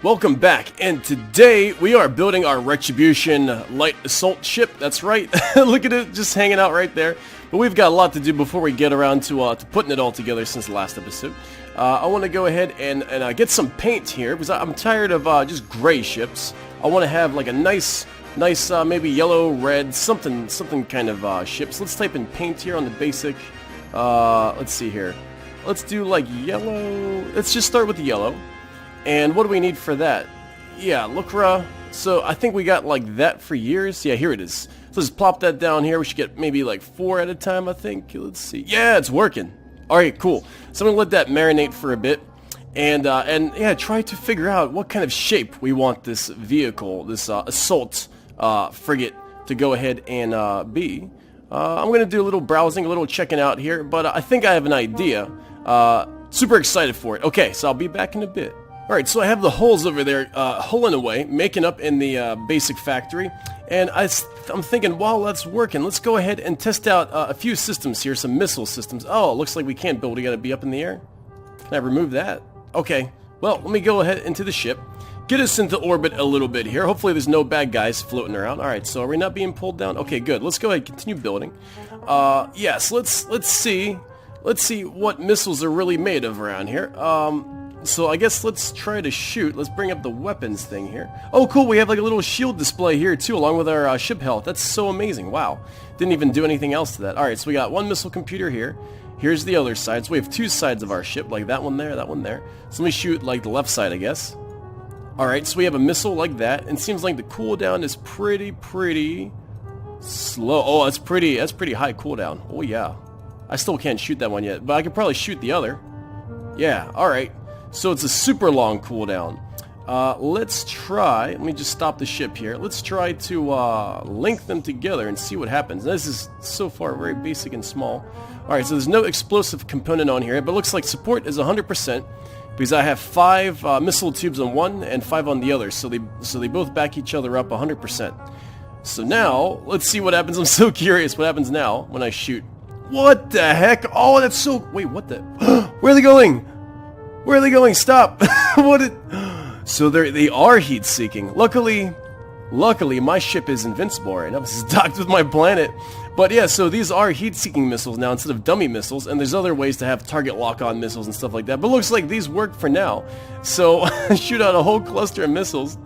Welcome back, and today we are building our Retribution light assault ship. That's right. Look at it just hanging out right there. But we've got a lot to do before we get around to putting it all together since the last episode. I want to go ahead and get some paint here because I'm tired of just gray ships. I want to have like a nice maybe yellow, red, something kind of ship. So let's type in paint here on the basic. Let's see here. Let's do like yellow. Let's just start with the yellow. And what do we need for that? Yeah, Lucra. So I think we got like that for years. Yeah, here it is. So let's plop that down here. We should get maybe like 4 at a time, I think. Let's see. Yeah, it's working. Alright, cool. So I'm going to let that marinate for a bit. And yeah, try to figure out what kind of shape we want this vehicle, this assault frigate, to go ahead and be. I'm going to do a little browsing, a little checking out here. But I think I have an idea. Super excited for it. Okay, so I'll be back in a bit. Alright, so I have the holes over there hulling away, making up in the basic factory, and I'm thinking, while that's working, let's go ahead and test out a few systems here, some missile systems. Oh, it looks like we can't build, we gotta be up in the air. Can I remove that? Okay, well, let me go ahead into the ship, get us into orbit a little bit here. Hopefully there's no bad guys floating around. Alright, so are we not being pulled down? Okay, good. Let's go ahead and continue building. Yes, let's see what missiles are really made of around here. So I guess let's try to shoot. Let's bring up the weapons thing here. Oh, cool. We have like a little shield display here too, along with our ship health. That's so amazing. Wow. Didn't even do anything else to that. All right, so we got one missile computer here. Here's the other side. So we have 2 sides of our ship, like that one there, that one there. So let me shoot like the left side, I guess. All right, so we have a missile like that, and it seems like the cooldown is pretty slow. Oh, that's pretty high cooldown. Oh yeah. I still can't shoot that one yet, but I could probably shoot the other. Yeah. All right. So it's a super long cooldown. Let's try, let me just stop the ship here. Let's try to link them together and see what happens. This is so far very basic and small. Alright, so there's no explosive component on here, but it looks like support is 100% because I have 5 missile tubes on one and 5 on the other, so they both back each other up 100%. So now, let's see what happens. I'm so curious what happens now when I shoot. What the heck? Oh, that's so... Wait, what the... Where are they going? Where are they going? Stop! So they are heat-seeking. Luckily, my ship is invincible right now. This is docked with my planet. But yeah, so these are heat-seeking missiles now instead of dummy missiles, and there's other ways to have target lock-on missiles and stuff like that. But looks like these work for now. So shoot out a whole cluster of missiles.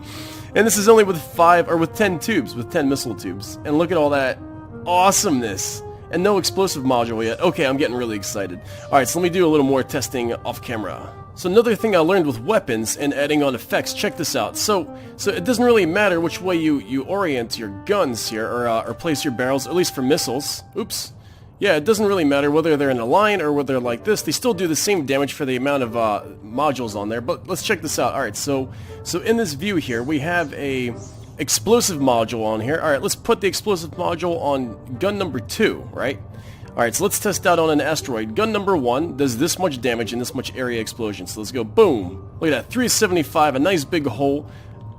And this is only with 10 tubes, with 10 missile tubes. And look at all that awesomeness. And no explosive module yet. Okay, I'm getting really excited. Alright, so let me do a little more testing off camera. So another thing I learned with weapons and adding on effects, check this out. So it doesn't really matter which way you orient your guns here, or place your barrels, at least for missiles. Oops. Yeah, it doesn't really matter whether they're in a line or whether they're like this. They still do the same damage for the amount of modules on there. But let's check this out. Alright, so in this view here, we have a explosive module on here. Alright, let's put the explosive module on gun number 2, right? Alright, so let's test out on an asteroid. Gun number 1 does this much damage and this much area explosion. So let's go, boom. Look at that, 375, a nice big hole.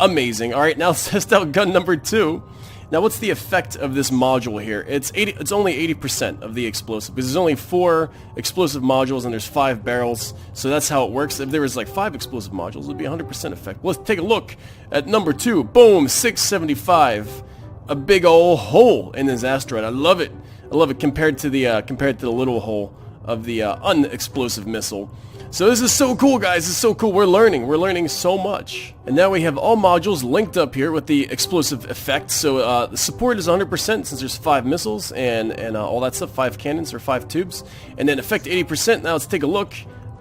Amazing. Alright, now let's test out gun number 2. Now what's the effect of this module here? It's only 80% of the explosive, because there's only 4 explosive modules and there's 5 barrels, so that's how it works. If there was like 5 explosive modules, it would be 100% effect. Let's take a look at number 2. Boom, 675. A big old hole in this asteroid. I love it. I love it compared to the little hole of the unexplosive missile. So this is so cool, guys. This is so cool. We're learning so much. And now we have all modules linked up here with the explosive effect. So the support is 100% since there's 5 missiles and all that stuff, 5 cannons or 5 tubes, and then effect 80%. Now let's take a look.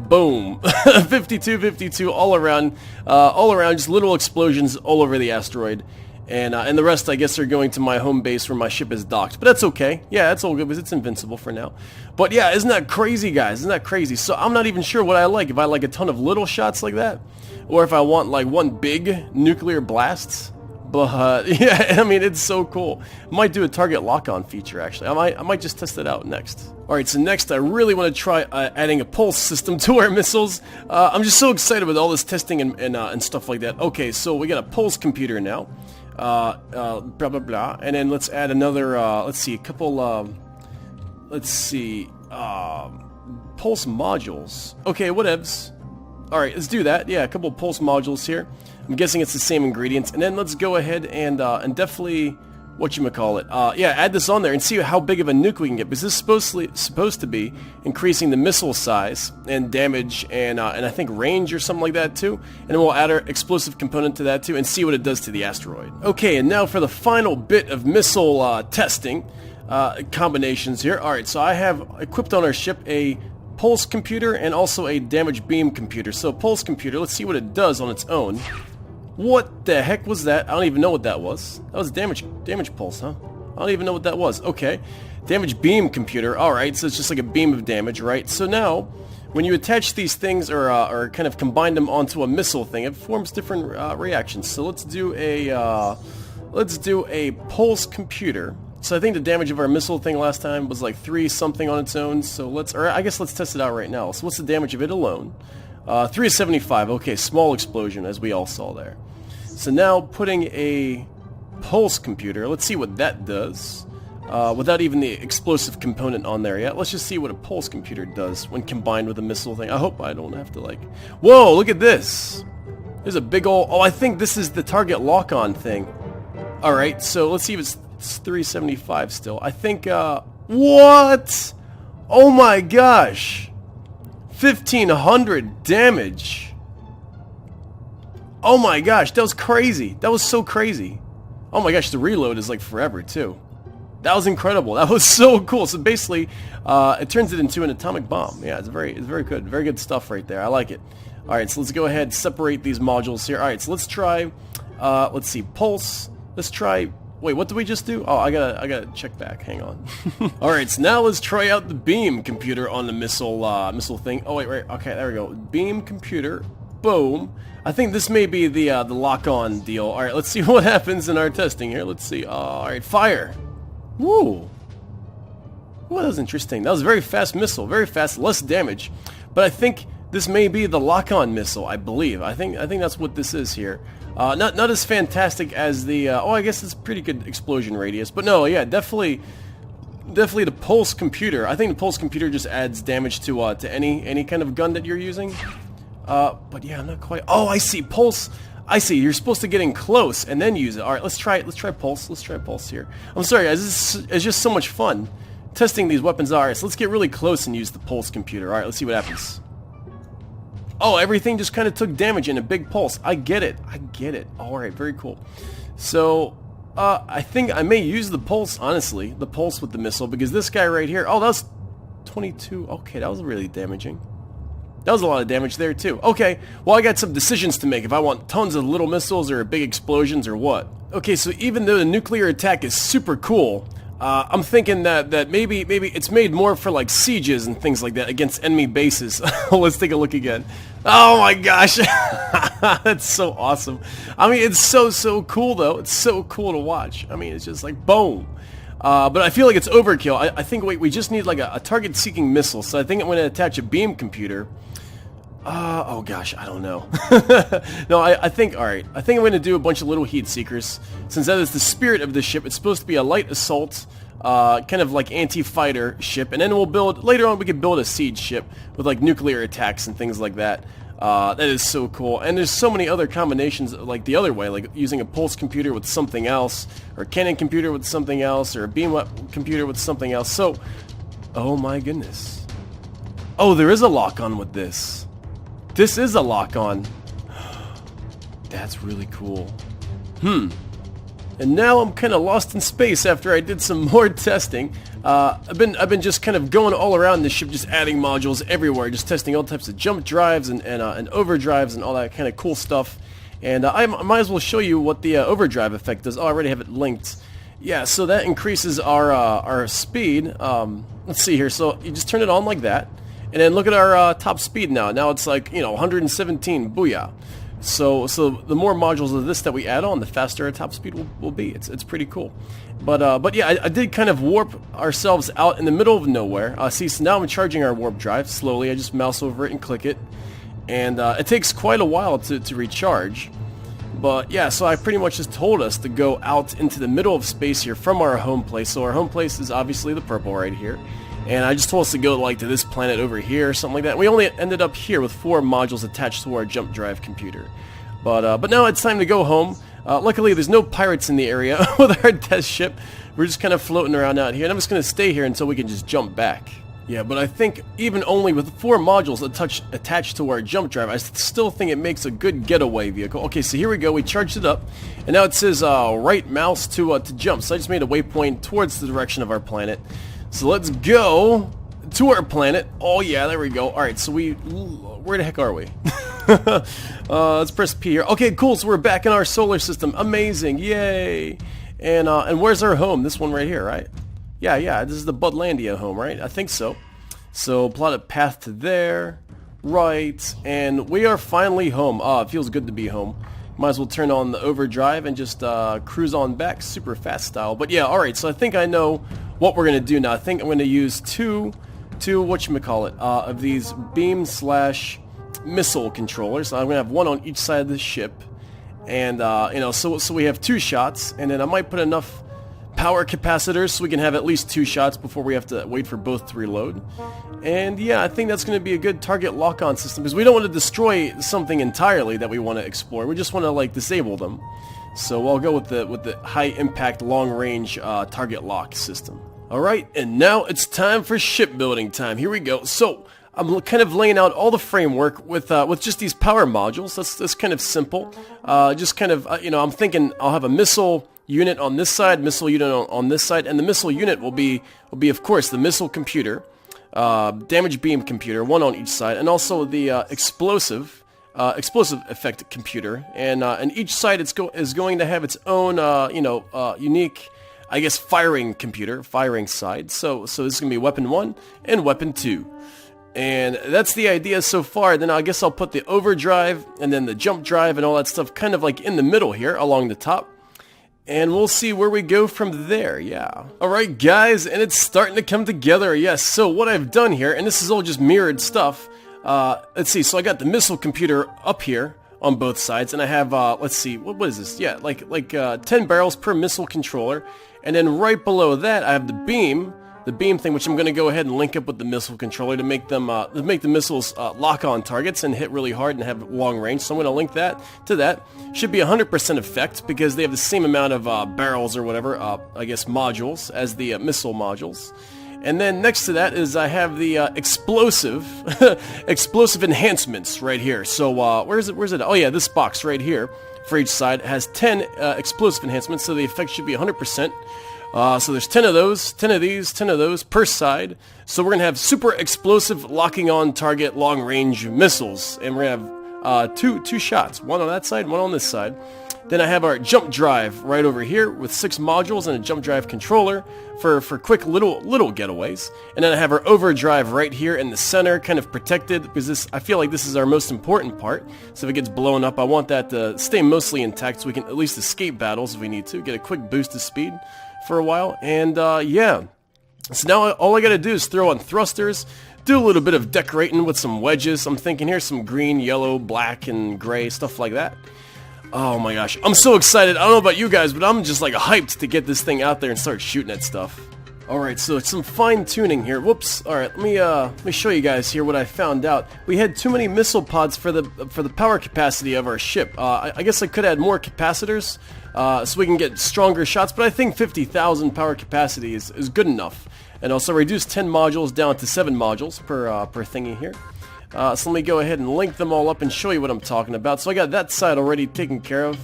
Boom, 52, all around, just little explosions all over the asteroid. And the rest, I guess, are going to my home base where my ship is docked. But that's okay. Yeah, that's all good because it's invincible for now. But yeah, isn't that crazy, guys? Isn't that crazy? So I'm not even sure what I like. If I like a ton of little shots like that, or if I want like one big nuclear blast. But yeah, I mean, it's so cool. I might do a target lock-on feature, actually. I might just test it out next. Alright, so next I really want to try adding a pulse system to our missiles. I'm just so excited with all this testing and stuff like that. Okay, so we got a pulse computer now. Blah blah blah, and then let's add another let's see, a couple pulse modules. Okay, whatevs. Alright, let's do that. Yeah, a couple of pulse modules here. I'm guessing it's the same ingredients. And then let's go ahead and definitely, whatchamacallit, yeah, add this on there and see how big of a nuke we can get. Because this is supposed to be increasing the missile size and damage and I think range or something like that too. And then we'll add our explosive component to that too and see what it does to the asteroid. Okay, and now for the final bit of missile testing combinations here. Alright, so I have equipped on our ship a pulse computer and also a damage beam computer. So pulse computer, let's see what it does on its own. What the heck was that? I don't even know what that was. That was damage pulse, huh? I don't even know what that was. Okay. Damage beam computer. Alright, so it's just like a beam of damage, right? So now, when you attach these things or kind of combine them onto a missile thing, it forms different reactions. So let's do a pulse computer. So I think the damage of our missile thing last time was like 3 something on its own. So I guess let's test it out right now. So what's the damage of it alone? 375. Okay, small explosion, as we all saw there. So now putting a pulse computer, let's see what that does. Without even the explosive component on there yet. Let's just see what a pulse computer does when combined with a missile thing. I hope I don't have to like... Whoa, look at this! There's a big ol'... Oh, I think this is the target lock-on thing. Alright, so let's see if it's 375 still. I think, what? Oh my gosh! 1500 damage! Oh my gosh, that was crazy! That was so crazy! Oh my gosh, the reload is like forever too. That was incredible. That was so cool. So basically, it turns it into an atomic bomb. Yeah, it's very good. Very good stuff right there. I like it. Alright, so let's go ahead and separate these modules here. Alright, so let's try, let's see, pulse. Let's try... Wait, what did we just do? Oh, I gotta check back. Hang on. Alright, so now let's try out the beam computer on the missile thing. Oh, wait, right. Okay, there we go. Beam computer. Boom. I think this may be the lock-on deal. Alright, let's see what happens in our testing here. Let's see. Alright, fire. Woo. Well, that was interesting. That was a very fast missile. Very fast, less damage. But I think this may be the lock-on missile, I believe. I think that's what this is here. Not as fantastic as the... oh, I guess it's a pretty good explosion radius. But no, yeah, definitely the pulse computer. I think the pulse computer just adds damage to any kind of gun that you're using. But yeah, I'm not quite... Oh, I see. Pulse... I see. You're supposed to get in close and then use it. Alright, let's try pulse. Let's try pulse here. I'm sorry, guys. It's just so much fun testing these weapons. Alright, so let's get really close and use the pulse computer. Alright, let's see what happens. Oh, everything just kind of took damage in a big pulse. I get it. Alright, very cool. So, I think I may use the pulse, honestly. The pulse with the missile, because this guy right here... Oh, that was 22. Okay, that was really damaging. That was a lot of damage there, too. Okay, well, I got some decisions to make. If I want tons of little missiles or big explosions or what. Okay, so even though the nuclear attack is super cool... I'm thinking that maybe it's made more for like sieges and things like that against enemy bases. Let's take a look again. Oh my gosh, that's so awesome. I mean, it's so cool though. It's so cool to watch. I mean, it's just like boom. But I feel like it's overkill. I think we just need like a target-seeking missile. So I think I'm going to attach a beam computer. Oh gosh, I don't know. No, I think, alright, I think I'm going to do a bunch of little heat seekers, since that is the spirit of the ship. It's supposed to be a light assault, kind of like anti-fighter ship, and then later on we could build a siege ship with like nuclear attacks and things like that. That is so cool, and there's so many other combinations like the other way, like using a pulse computer with something else, or a cannon computer with something else, or a beam computer with something else. So, oh my goodness. Oh, there is a lock-on with this. This is a lock-on. That's really cool. And now I'm kind of lost in space after I did some more testing. I've been just kind of going all around the ship, just adding modules everywhere, just testing all types of jump drives and overdrives and all that kind of cool stuff. And I might as well show you what the overdrive effect does. Oh, I already have it linked. Yeah, so that increases our speed. Let's see here. So you just turn it on like that. And then look at our top speed now. Now it's like, 117. Booyah. So the more modules of this that we add on, the faster our top speed will be. It's pretty cool. But yeah, I did kind of warp ourselves out in the middle of nowhere. See, so now I'm charging our warp drive slowly. I just mouse over it and click it. And it takes quite a while to recharge. But yeah, so I pretty much just told us to go out into the middle of space here from our home place. So our home place is obviously the purple right here. And I just told us to go like to this planet over here or something like that. We only ended up here with 4 modules attached to our jump drive computer. But now it's time to go home. Luckily there's no pirates in the area with our test ship. We're just kind of floating around out here, and I'm just going to stay here until we can just jump back. Yeah, but I think even only with 4 modules attached to our jump drive, I still think it makes a good getaway vehicle. Okay, so here we go. We charged it up, and now it says right mouse to jump. So I just made a waypoint towards the direction of our planet. So let's go to our planet. Oh yeah, there we go. All right, so where the heck are we? Let's press P here. Okay, cool. So we're back in our solar system. Amazing, yay! And where's our home? This one right here, right? Yeah, this is the Budlandia home, right? I think so. So plot a path to there, right, and we are finally home. It feels good to be home. Might as well turn on the overdrive and just cruise on back, super fast style. But yeah, alright, so I think I know what we're going to do now. I think I'm going to use two whatchamacallit, of these beam/missile controllers. I'm going to have one on each side of the ship. And, so we have 2 shots, and then I might put enough power capacitors so we can have at least 2 shots before we have to wait for both to reload. And yeah, I think that's going to be a good target lock-on system, because we don't want to destroy something entirely that we want to explore. We just want to like disable them. So I'll go with the high impact long range target lock system. Alright, and now it's time for shipbuilding time. Here we go. So I'm kind of laying out all the framework with just these power modules. That's kind of simple. Just kind of I'm thinking I'll have a missile unit on this side, missile unit on this side, and the missile unit will be of course the missile computer, damage beam computer, one on each side, and also the explosive effect computer. And each side is going to have its own unique, I guess, firing side. So this is gonna be weapon 1 and weapon 2. And that's the idea so far. Then I guess I'll put the overdrive and then the jump drive and all that stuff kind of like in the middle here along the top. And we'll see where we go from there, yeah. Alright guys, and it's starting to come together, yes. So what I've done here, and this is all just mirrored stuff. Let's see, so I got the missile computer up here on both sides, and I have, let's see, what is this? Yeah, like 10 barrels per missile controller. And then right below that, I have the beam thing, which I'm going to go ahead and link up with the missile controller to make them make the missiles lock on targets and hit really hard and have long range. So I'm going to link that to that. Should be 100% effect because they have the same amount of barrels or whatever, I guess modules as the missile modules. And then next to that is I have the explosive enhancements right here. So where's it? Oh yeah, this box right here for each side has 10 explosive enhancements, so the effect should be 100%. So there's 10 of those, 10 of these, 10 of those per side. So we're going to have super explosive locking on target long range missiles. And we're going to have two shots, one on that side, one on this side. Then I have our jump drive right over here with 6 modules and a jump drive controller for quick little getaways. And then I have our overdrive right here in the center, kind of protected, because I feel like this is our most important part. So if it gets blown up, I want that to stay mostly intact so we can at least escape battles if we need to, get a quick boost of speed for a while. And yeah, so now all I gotta do is throw on thrusters, do a little bit of decorating with some wedges. I'm thinking here's some green, yellow, black, and gray, stuff like that. Oh my gosh, I'm so excited. I don't know about you guys, but I'm just like hyped to get this thing out there and start shooting at stuff. Alright, so it's some fine tuning here. Whoops. Alright, let me show you guys here what I found out. We had too many missile pods for the power capacity of our ship. I guess I could add more capacitors so we can get stronger shots, but I think 50,000 power capacity is good enough. And also reduce 10 modules down to 7 modules per thingy here. So let me go ahead and link them all up and show you what I'm talking about. So I got that side already taken care of.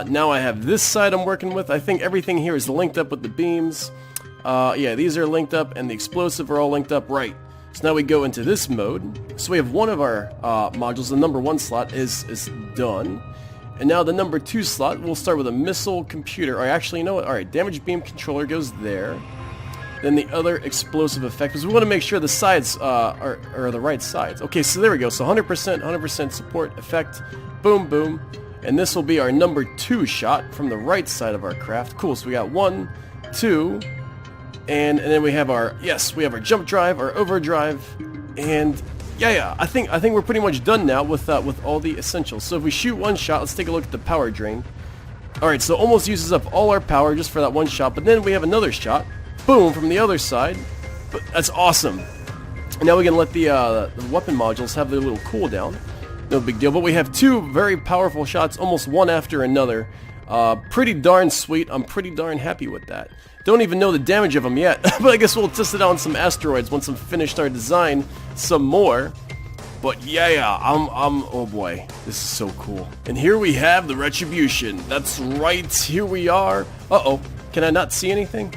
Now I have this side I'm working with. I think everything here is linked up with the beams. Yeah, these are linked up and the explosive are all linked up, right. So now we go into this mode. So we have one of our modules, the number 1 slot is done. And now the number 2 slot, we'll start with a missile computer. Or actually, you know what? Alright, damage beam controller goes there. Then the other explosive effect, because we want to make sure the sides are the right sides. Okay, so there we go. So 100% support effect. Boom, boom. And this will be our number 2 shot from the right side of our craft. Cool, so we got 1, 2, and then we have our jump drive, our overdrive, and yeah, I think we're pretty much done now with all the essentials. So if we shoot one shot, let's take a look at the power drain. Alright, so almost uses up all our power just for that one shot, but then we have another shot. Boom, from the other side. But that's awesome. And now we can let the weapon modules have their little cooldown. No big deal. But we have two very powerful shots, almost one after another. Pretty darn sweet. I'm pretty darn happy with that. Don't even know the damage of them yet, but I guess we'll test it out on some asteroids once I'm finished our design some more. But yeah, oh boy, this is so cool. And here we have the Retribution. That's right, here we are. Uh-oh, can I not see anything?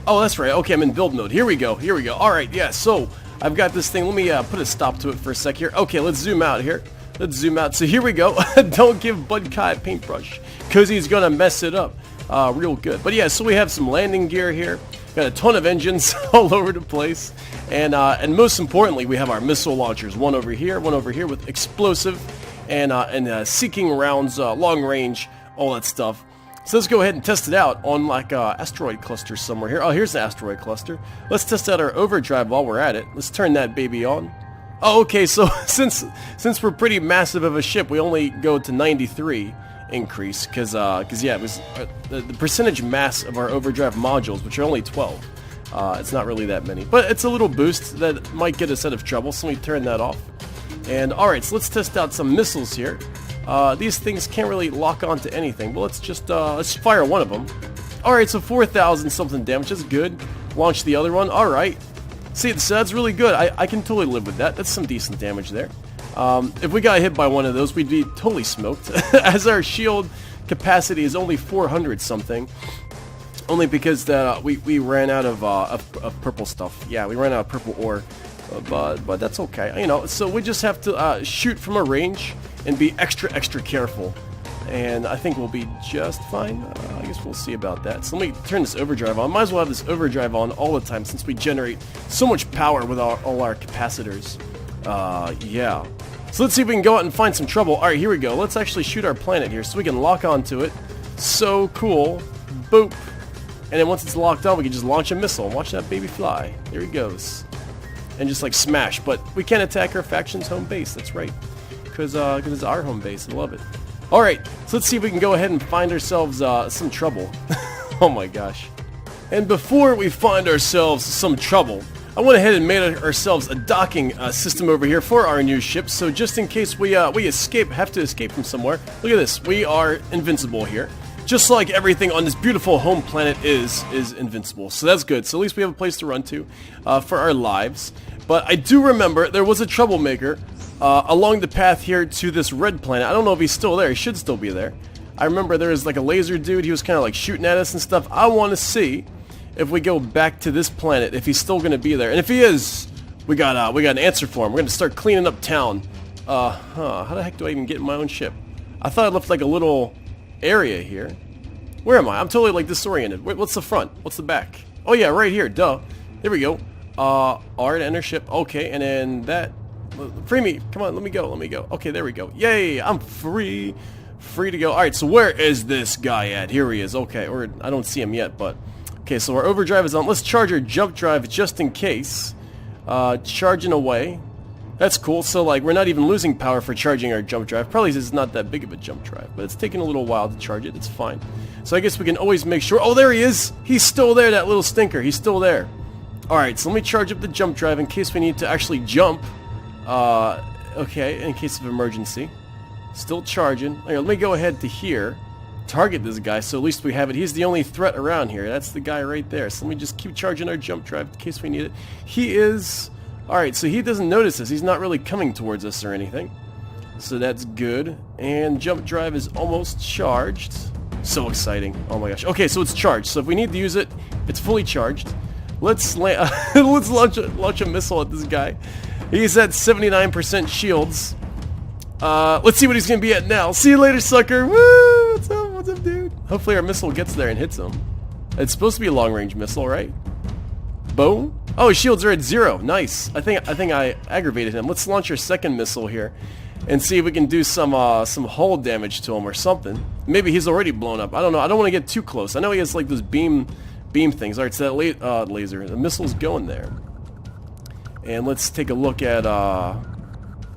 Oh, that's right, okay, I'm in build mode. Here we go, here we go. Alright, yeah, so I've got this thing. Let me put a stop to it for a sec here. Okay, let's zoom out here. Let's zoom out. So here we go. Don't give Bud Kai a paintbrush, because he's gonna mess it up real good. But yeah, so we have some landing gear here. Got a ton of engines all over the place. And most importantly, we have our missile launchers. One over here with explosive and seeking rounds, long range, all that stuff. So let's go ahead and test it out on like asteroid cluster somewhere here. Oh, here's the asteroid cluster. Let's test out our overdrive while we're at it. Let's turn that baby on. Oh, okay, so since we're pretty massive of a ship, we only go to 93 increase, because yeah, it was the percentage mass of our overdrive modules, which are only 12. It's not really that many, but it's a little boost that might get us out of trouble, so let me turn that off. And alright, so let's test out some missiles here. These things can't really lock onto anything, but let's just let's fire one of them. Alright, so 4,000 something damage, that's good. Launch the other one, alright. See, so that's really good. I can totally live with that. That's some decent damage there. If we got hit by one of those, we'd be totally smoked, as our shield capacity is only 400 something. Only because we ran out of purple stuff. Yeah, we ran out of purple ore, but that's okay. You know, so we just have to shoot from a range and be extra careful, and I think we'll be just fine. I guess we'll see about that. So let me turn this overdrive on. Might as well have this overdrive on all the time since we generate so much power with all our capacitors. Yeah. So let's see if we can go out and find some trouble. All right, here we go. Let's actually shoot our planet here so we can lock onto it. So cool. Boop. And then once it's locked on, we can just launch a missile and watch that baby fly. There he goes. And just like smash. But we can't attack our faction's home base. That's right. Because it's our home base. I love it. Alright, so let's see if we can go ahead and find ourselves some trouble. Oh my gosh. And before we find ourselves some trouble, I went ahead and made ourselves a docking system over here for our new ship. So just in case we have to escape from somewhere, look at this. We are invincible here. Just like everything on this beautiful home planet is invincible. So that's good. So at least we have a place to run to for our lives. But I do remember there was a troublemaker along the path here to this red planet. I don't know if he's still there. He should still be there. I remember there was like a laser dude. He was kind of like shooting at us and stuff. I want to see if we go back to this planet, if he's still going to be there. And if he is, we got an answer for him. We're going to start cleaning up town. How the heck do I even get in my own ship? I thought I left like a little area here. Where am I? I'm totally like disoriented. Wait, what's the front? What's the back? Oh yeah, right here. Duh. There we go. R to enter ship. Okay, and then that. Free me. Come on, let me go. Let me go. Okay, there we go. Yay, I'm free. Free to go. All right, so where is this guy at? Here he is. Okay, or I don't see him yet, but okay. So our overdrive is on. Let's charge our jump drive just in case. Charging away. That's cool. So like we're not even losing power for charging our jump drive. Probably it's not that big of a jump drive, but it's taking a little while to charge it. It's fine. So I guess we can always make sure. Oh, there he is. He's still there. That little stinker. He's still there. All right. So let me charge up the jump drive in case we need to actually jump. Okay. In case of emergency. Still charging. Here, let me go ahead to here. Target this guy. So at least we have it. He's the only threat around here. That's the guy right there. So let me just keep charging our jump drive in case we need it. He is. Alright, so he doesn't notice us. He's not really coming towards us or anything. So that's good. And jump drive is almost charged. So exciting. Oh my gosh. Okay, so it's charged. So if we need to use it, it's fully charged. Let's let's launch a missile at this guy. He's at 79% shields. Let's see what he's going to be at now. See you later, sucker. Woo! What's up? What's up, dude? Hopefully our missile gets there and hits him. It's supposed to be a long-range missile, right? Boom. Oh, his shields are at 0. Nice. I think I aggravated him. Let's launch our second missile here and see if we can do some hull damage to him or something. Maybe he's already blown up. I don't know. I don't want to get too close. I know he has like those beam things. All right, so that laser. The missile's going there. And let's take a look at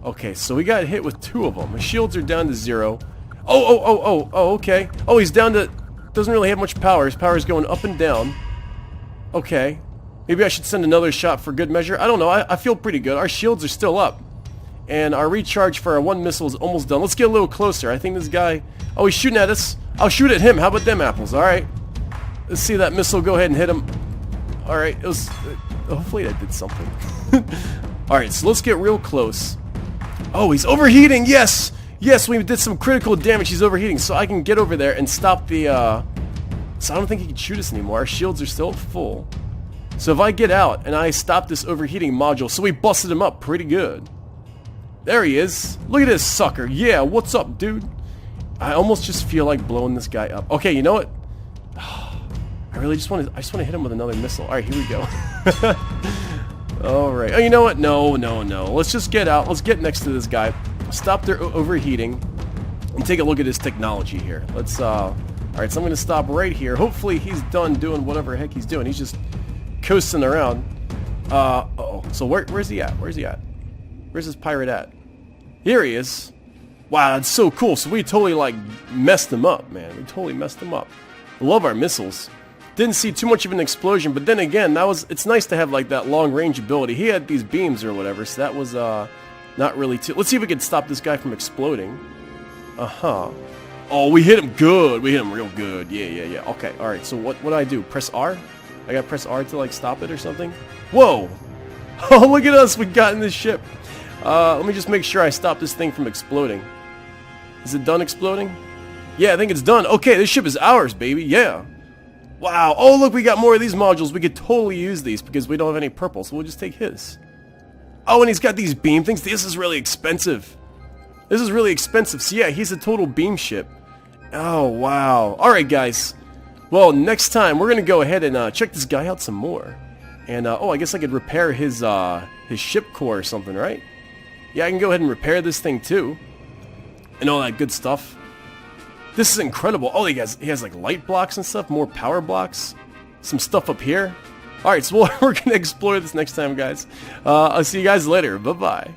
okay, so we got hit with 2 of them. His shields are down to 0. Oh, okay. Oh, he's down to doesn't really have much power. His power is going up and down. Okay. Maybe I should send another shot for good measure. I don't know. I feel pretty good. Our shields are still up. And our recharge for our one missile is almost done. Let's get a little closer. I think this guy... Oh, he's shooting at us. I'll shoot at him. How about them apples? Alright. Let's see that missile. Go ahead and hit him. Alright. It was... hopefully that did something. Alright, so let's get real close. Oh, he's overheating. Yes! Yes, we did some critical damage. He's overheating. So I can get over there and stop the... So I don't think he can shoot us anymore. Our shields are still full. So if I get out and I stop this overheating module... So we busted him up pretty good. There he is. Look at this sucker. Yeah, what's up, dude? I almost just feel like blowing this guy up. Okay, you know what? I really just want to hit him with another missile. All right, here we go. All right. Oh, you know what? No. Let's just get out. Let's get next to this guy. Stop their overheating and take a look at his technology here. Let's all right, so I'm going to stop right here. Hopefully he's done doing whatever the heck he's doing. He's just coasting around. Uh-oh. So where's he at? Where's he at? Where's this pirate at? Here he is. Wow, that's so cool. So we totally, like, messed him up, man. We totally messed him up. I love our missiles. Didn't see too much of an explosion, but then again, it's nice to have, like, that long-range ability. He had these beams or whatever, so that was, not really too... Let's see if we can stop this guy from exploding. Uh-huh. Oh, we hit him good. We hit him real good. Yeah. Okay, alright, so what do I do? Press R? I gotta press R to, like, stop it or something? Whoa! Oh, look at us! We got in this ship. Let me just make sure I stop this thing from exploding. Is it done exploding? Yeah, I think it's done. Okay, this ship is ours, baby. Yeah. Wow. Oh, look, we got more of these modules. We could totally use these because we don't have any purple, so we'll just take his. Oh, and he's got these beam things. This is really expensive. This is really expensive. So, yeah, he's a total beam ship. Oh, wow. All right, guys. Well, next time, we're going to go ahead and check this guy out some more. And, oh, I guess I could repair his ship core or something, right? Yeah, I can go ahead and repair this thing too. And all that good stuff. This is incredible. Oh, he has like light blocks and stuff, more power blocks. Some stuff up here. Alright, so we're going to explore this next time, guys. I'll see you guys later. Bye-bye.